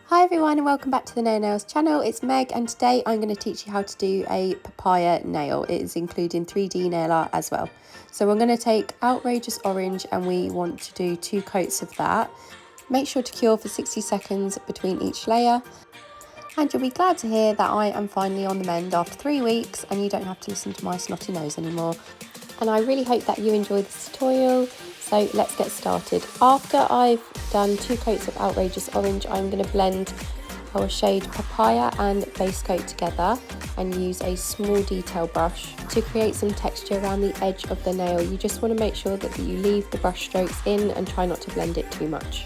Hi everyone and welcome back to the Nails channel. It's Meg and today I'm going to teach you how to do a papaya nail. It is including 3D nail art as well. So we're going to take outrageous orange and we want to do 2 coats of that. Make sure to cure for 60 seconds between each layer. And you'll be glad to hear that I am finally on the mend after 3 weeks and you don't have to listen to my snotty nose anymore. And I really hope that you enjoyed this tutorial. So let's get started. After I've done 2 coats of outrageous orange, I'm going to blend our shade papaya and base coat together and use a small detail brush to create some texture around the edge of the nail. You just want to make sure that you leave the brush strokes in and try not to blend it too much.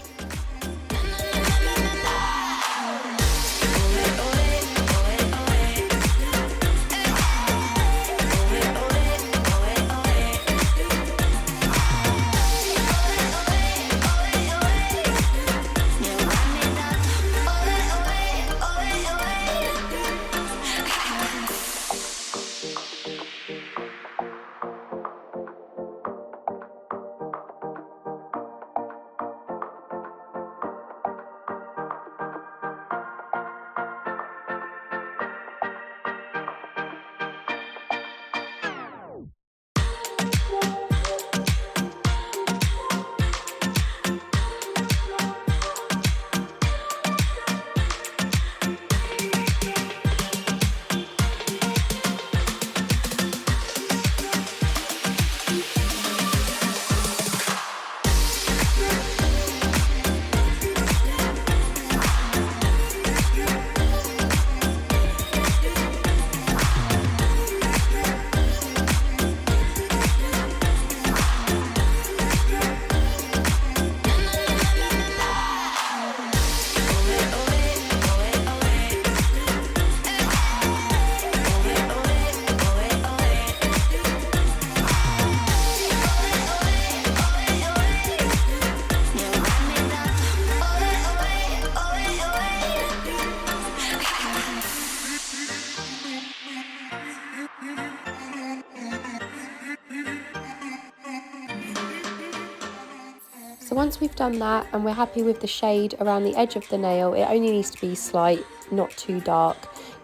So once we've done that and we're happy with the shade around the edge of the nail, it only needs to be slight, not too dark.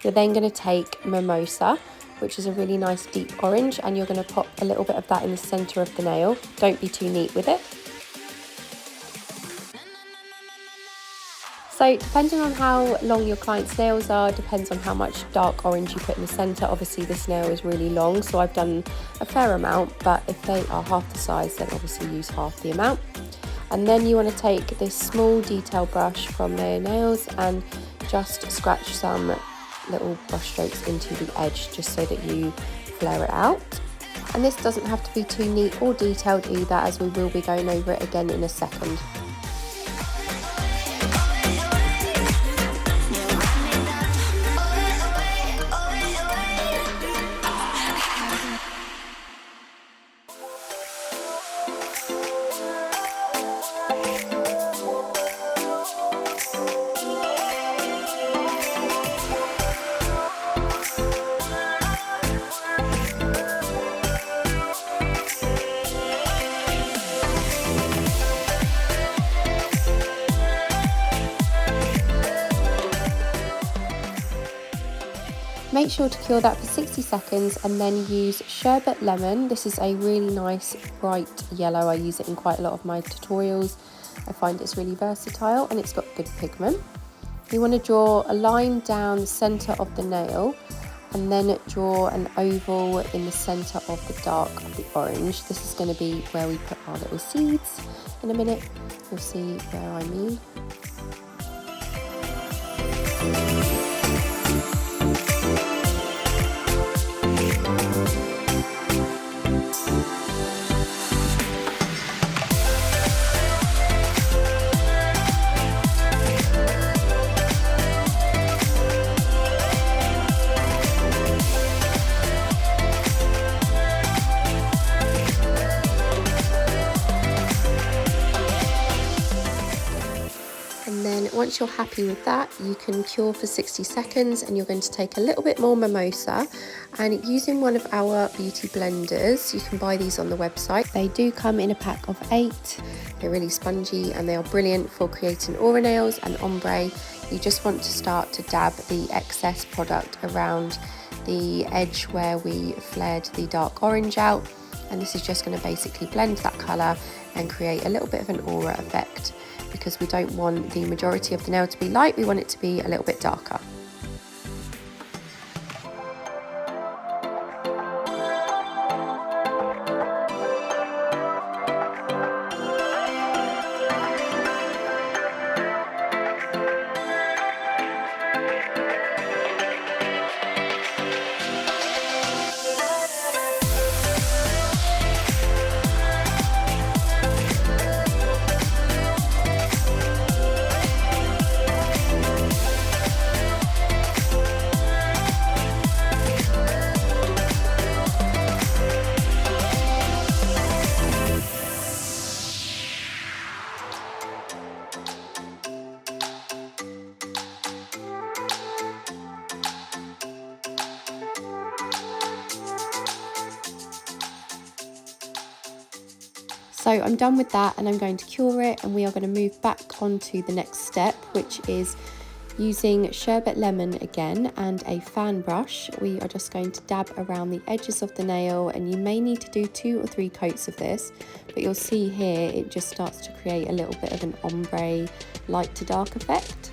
You're then going to take Mimosa, which is a really nice deep orange, and you're going to pop a little bit of that in the centre of the nail. Don't be too neat with it. So depending on how long your client's nails are, depends on how much dark orange you put in the centre. Obviously this nail is really long, so I've done a fair amount, but if they are half the size, then obviously use half the amount. And then you want to take this small detail brush from their nails and just scratch some little brush strokes into the edge just so that you flare it out. And this doesn't have to be too neat or detailed either, as we will be going over it again in a second. Make sure to cure that for 60 seconds and then use sherbet lemon. This is a really nice bright yellow. I use it in quite a lot of my tutorials. I find it's really versatile and it's got good pigment. You want to draw a line down the centre of the nail and then draw an oval in the centre of the dark of the orange. This is going to be where we put our little seeds. In a minute you'll see where I mean. once you're happy with that, you can cure for 60 seconds, and you're going to take a little bit more mimosa, and using one of our beauty blenders, you can buy these on the website. They do come in a pack of 8. They're really spongy and they are brilliant for creating aura nails and ombre. You just want to start to dab the excess product around the edge where we flared the dark orange out, and this is just going to basically blend that colour and create a little bit of an aura effect, because we don't want the majority of the nail to be light, we want it to be a little bit darker. So I'm done with that, and I'm going to cure it, and we are going to move back onto the next step, which is using sherbet lemon again and a fan brush. We are just going to dab around the edges of the nail, and you may need to do 2 or 3 coats of this, but you'll see here it just starts to create a little bit of an ombre light to dark effect.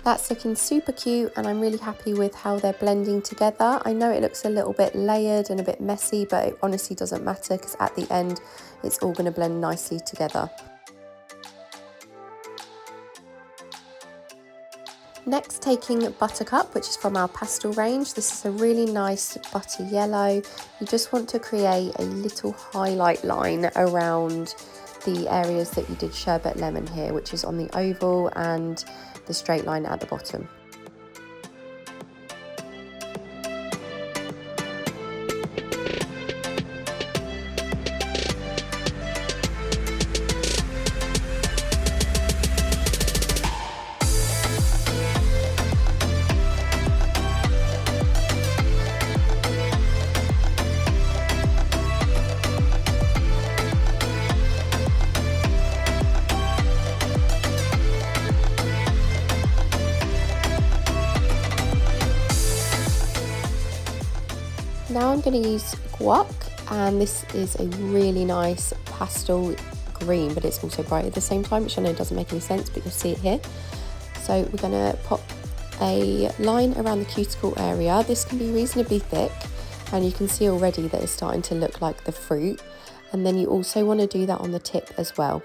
That's looking super cute, and I'm really happy with how they're blending together. I know it looks a little bit layered and a bit messy, but it honestly doesn't matter, because at the end it's all going to blend nicely together. Next, taking Buttercup, which is from our pastel range. This is a really nice butter yellow. You just want to create a little highlight line around the areas that you did sherbet lemon here, which is on the oval and the straight line at the bottom. Now I'm going to use guac, and this is a really nice pastel green, but it's also bright at the same time, which I know doesn't make any sense, but you'll see it here. So we're going to pop a line around the cuticle area. This can be reasonably thick, and you can see already that it's starting to look like the fruit. And then you also want to do that on the tip as well.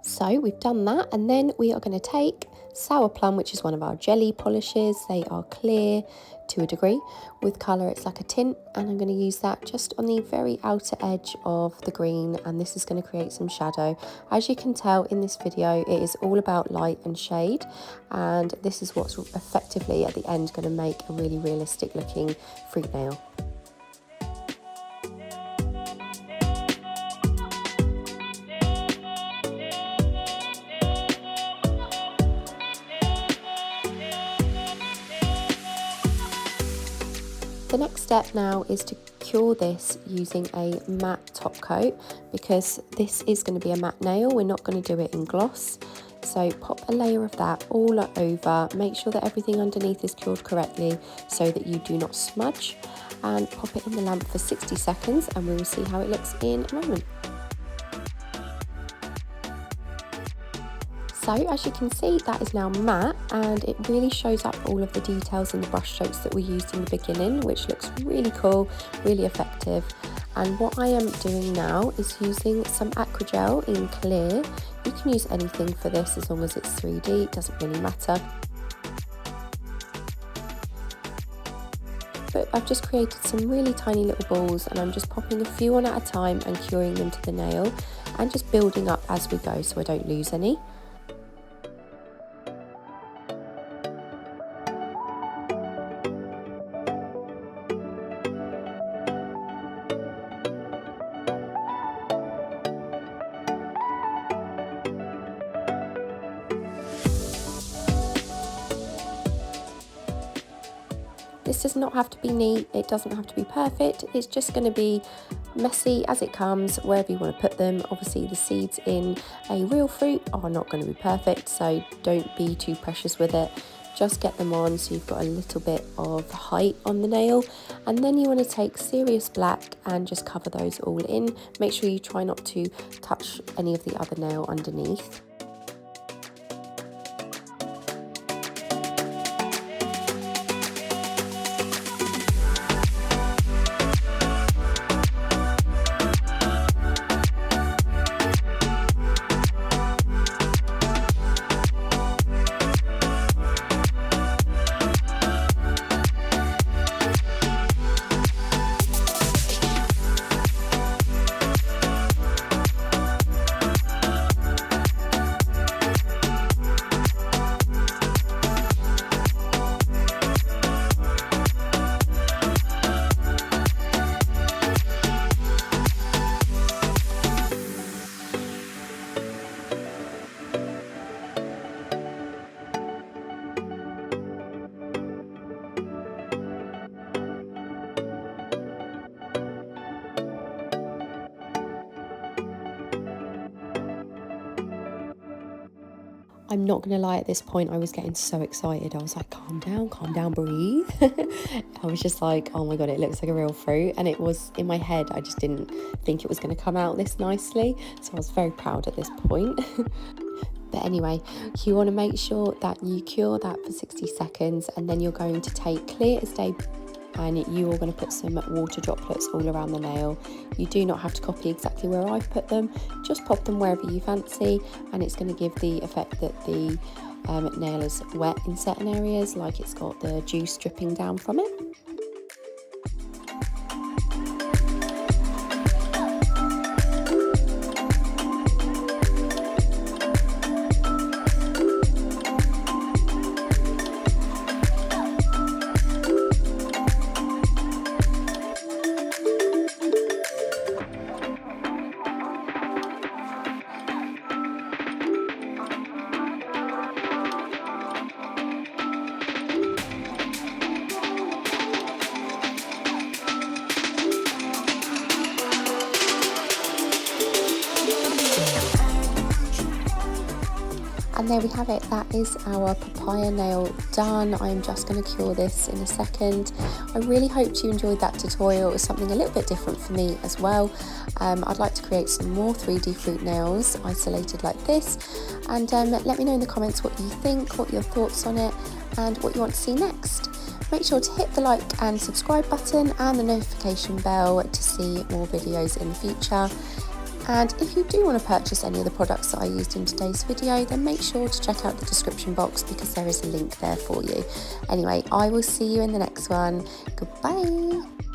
So we've done that, and then we are going to take Sour Plum, which is one of our jelly polishes. They are clear to a degree. With colour, it's like a tint, and I'm going to use that just on the very outer edge of the green, and this is going to create some shadow. As you can tell in this video, it is all about light and shade, and this is what's effectively at the end going to make a really realistic looking fruit nail. The next step now is to cure this using a matte top coat, because this is going to be a matte nail. We're not going to do it in gloss. So pop a layer of that all over, make sure that everything underneath is cured correctly so that you do not smudge, and pop it in the lamp for 60 seconds and we will see how it looks in a moment. So as you can see, that is now matte, and it really shows up all of the details in the brush strokes that we used in the beginning, which looks really cool, really effective. And what I am doing now is using some Acrygel in clear. You can use anything for this as long as it's 3D, it doesn't really matter. But I've just created some really tiny little balls, and I'm just popping a few on at a time and curing them to the nail, and just building up as we go so I don't lose any. This does not have to be neat, it doesn't have to be perfect, it's just going to be messy as it comes, wherever you want to put them. Obviously the seeds in a real fruit are not going to be perfect, so don't be too precious with it. Just get them on so you've got a little bit of height on the nail, and then you want to take Serious Black and just cover those all in. Make sure you try not to touch any of the other nail underneath. I'm not going to lie, at this point I was getting so excited. I was like, calm down, breathe. I was just like, oh my god, it looks like a real fruit. And it was in my head, I just didn't think it was going to come out this nicely. So I was very proud at this point. But anyway, you want to make sure that you cure that for 60 seconds, and then you're going to take clear as day, and you are going to put some water droplets all around the nail. You do not have to copy exactly where I've put them, just pop them wherever you fancy, and it's going to give the effect that the nail is wet in certain areas, like it's got the juice dripping down from it. And there we have it, that is our papaya nail done. I'm just going to cure this in a second. I really hoped you enjoyed that tutorial. It was something a little bit different for me as well. I'd like to create some more 3D fruit nails isolated like this, and let me know in the comments what you think, what your thoughts on it, and what you want to see next. Make sure to hit the like and subscribe button and the notification bell to see more videos in the future. And if you do want to purchase any of the products that I used in today's video, then make sure to check out the description box because there is a link there for you. Anyway, I will see you in the next one. Goodbye.